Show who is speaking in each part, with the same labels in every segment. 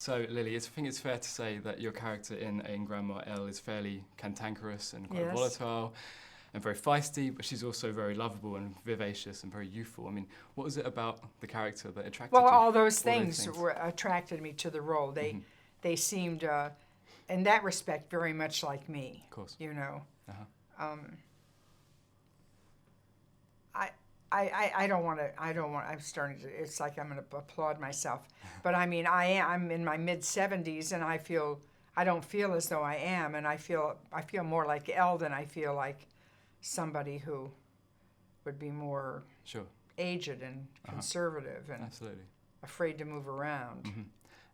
Speaker 1: So, Lily, I think it's fair to say that your character in Grandma Elle is fairly cantankerous and quite volatile and very feisty, but she's also very lovable and vivacious and very youthful. I mean, what was it about the character that attracted you?
Speaker 2: Well, all those things attracted me to the role. They seemed, in that respect, very much like me.
Speaker 1: Of course.
Speaker 2: You know.
Speaker 1: Uh-huh.
Speaker 2: I don't want to. I'm starting to. It's like I'm going to applaud myself, but I mean, I'm in my mid-70s, and I don't feel as though I am, and I feel more like Elle than I feel like somebody who would be more aged and conservative and afraid to move around.
Speaker 1: Mm-hmm.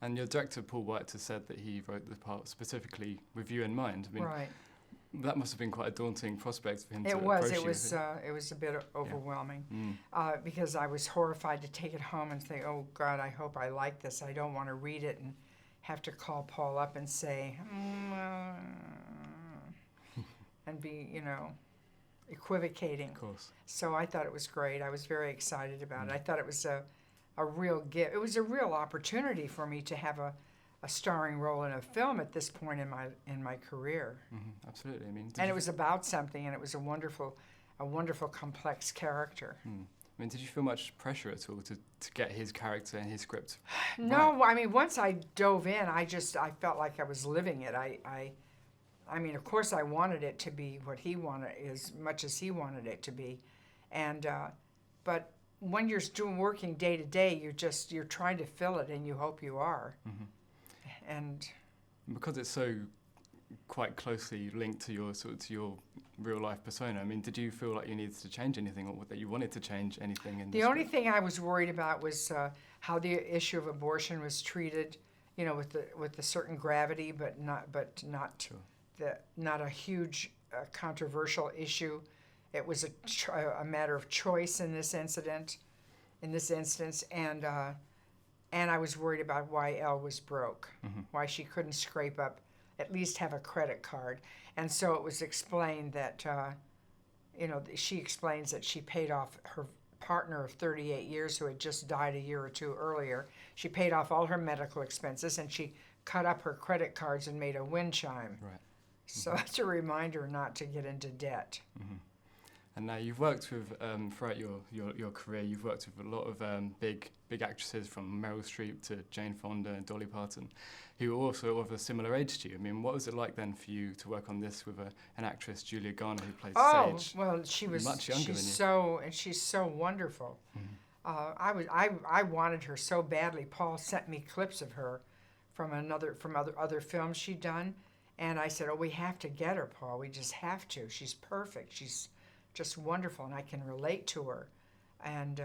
Speaker 1: And your director Paul Weitz has said that he wrote the part specifically with you in mind. I mean,
Speaker 2: right.
Speaker 1: That must have been quite a daunting prospect for him to approach you.
Speaker 2: It was a bit overwhelming because I was horrified to take it home and think, oh God, I hope I like this. I don't want to read it and have to call Paul up and say, and be, equivocating.
Speaker 1: Of course.
Speaker 2: So I thought it was great. I was very excited about it. I thought it was a real gift. It was a real opportunity for me to have a starring role in a film at this point in my career.
Speaker 1: Mm-hmm. Absolutely. I mean,
Speaker 2: it was about something, and it was a wonderful, complex character.
Speaker 1: I mean, did you feel much pressure at all to get his character and his script?
Speaker 2: No,
Speaker 1: right?
Speaker 2: I mean, once I dove in, I felt like I was living it. I mean, of course, I wanted it to be what he wanted, as much as he wanted it to be, and but when you're working day to day, you're trying to fill it, and you hope you are.
Speaker 1: Mm-hmm.
Speaker 2: And
Speaker 1: because it's so quite closely linked to your real life persona, I mean, did you feel like you needed to change anything, or that you wanted to change anything in
Speaker 2: the only thing I was worried about was how the issue of abortion was treated, with a certain gravity, but not a huge controversial issue. It was a matter of choice in this instance, and I was worried about why Elle was broke, why she couldn't scrape up, at least have a credit card. And so it was explained that, she explains that she paid off her partner of 38 years who had just died a year or two earlier. She paid off all her medical expenses, and she cut up her credit cards and made a wind chime.
Speaker 1: Right.
Speaker 2: So that's a reminder not to get into debt.
Speaker 1: Mm-hmm. And now you've worked with, throughout your career, you've worked with a lot of big actresses, from Meryl Streep to Jane Fonda and Dolly Parton, who are also of a similar age to you. I mean, what was it like then for you to work on this with an actress, Julia Garner, who plays Sage?
Speaker 2: Oh, well, she was
Speaker 1: much younger than you.
Speaker 2: She's so wonderful.
Speaker 1: Mm-hmm.
Speaker 2: I wanted her so badly. Paul sent me clips of her from other films she'd done, and I said, "Oh, we have to get her, Paul. We just have to. She's perfect. She's just wonderful, and I can relate to her." And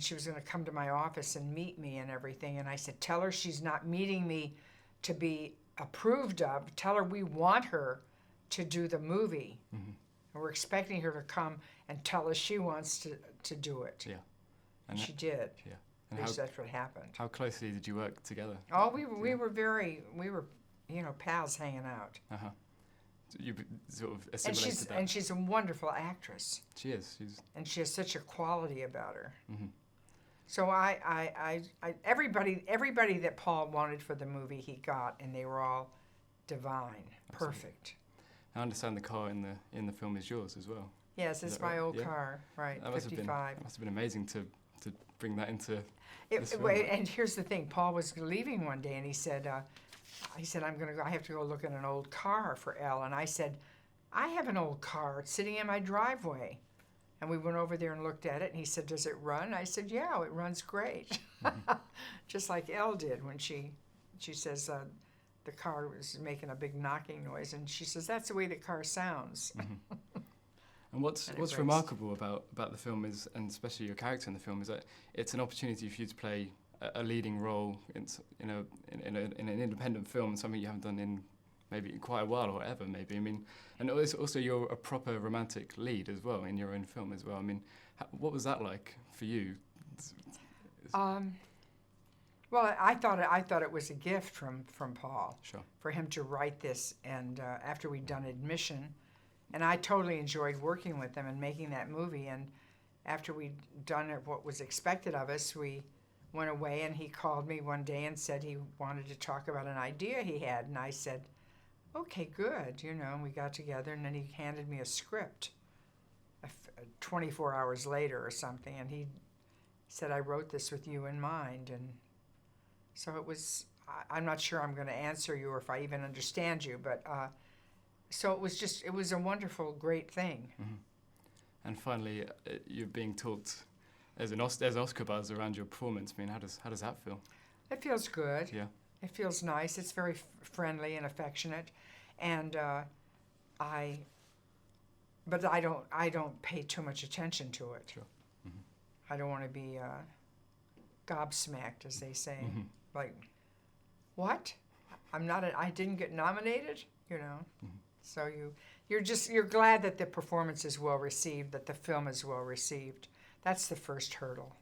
Speaker 2: she was going to come to my office and meet me and everything. And I said, "Tell her she's not meeting me to be approved of. Tell her we want her to do the movie.
Speaker 1: Mm-hmm.
Speaker 2: And we're expecting her to come and tell us she wants to do it."
Speaker 1: Yeah.
Speaker 2: And she did.
Speaker 1: Yeah.
Speaker 2: And that's what happened.
Speaker 1: How closely did you work together?
Speaker 2: Oh, we were pals hanging out.
Speaker 1: Uh-huh. You sort of assimilated that.
Speaker 2: And she's a wonderful actress.
Speaker 1: She is.
Speaker 2: And she has such a quality about her.
Speaker 1: Mm-hmm.
Speaker 2: So everybody that Paul wanted for the movie he got, and they were all divine, perfect.
Speaker 1: I understand the car in the film is yours as well.
Speaker 2: Yes, it's my old car, right?
Speaker 1: That
Speaker 2: 55.
Speaker 1: That must have been amazing to bring that into this film.
Speaker 2: And here's the thing: Paul was leaving one day, and he said, "I'm gonna go. I have to go look at an old car for Elle." And I said, "I have an old car. It's sitting in my driveway." And we went over there and looked at it, and he said, "Does it run?" I said, "Yeah, it runs great." Mm-hmm. Just like Elle did when she says the car was making a big knocking noise, and she says, "That's the way the car sounds."
Speaker 1: Mm-hmm. And what's remarkable about the film is, and especially your character in the film, is that it's an opportunity for you to play a leading role in an independent film, something you haven't done in maybe quite a while or whatever, maybe. I mean, and also you're a proper romantic lead as well in your own film as well. I mean, what was that like for you?
Speaker 2: Well, I thought it was a gift from Paul.
Speaker 1: Sure. For
Speaker 2: him to write this, and after we'd done Admission, and I totally enjoyed working with him and making that movie. And after we'd done what was expected of us, we went away, and he called me one day and said he wanted to talk about an idea he had, and I said, okay, good, you know, and we got together, and then he handed me a script 24 hours later or something, and he said, I wrote this with you in mind. And so it was, I'm not sure I'm going to answer you or if I even understand you, but so it was a wonderful, great thing.
Speaker 1: Mm-hmm. And finally, you're being talked, there's Oscar buzz around your performance. I mean, how does that feel?
Speaker 2: It feels good.
Speaker 1: Yeah.
Speaker 2: It feels nice. It's very friendly and affectionate, and but I don't pay too much attention to it.
Speaker 1: Sure. Mm-hmm.
Speaker 2: I don't want to be gobsmacked, as they say.
Speaker 1: Mm-hmm.
Speaker 2: Like, what? I didn't get nominated, you know.
Speaker 1: Mm-hmm.
Speaker 2: So you're glad that the performance is well received, that the film is well received. That's the first hurdle.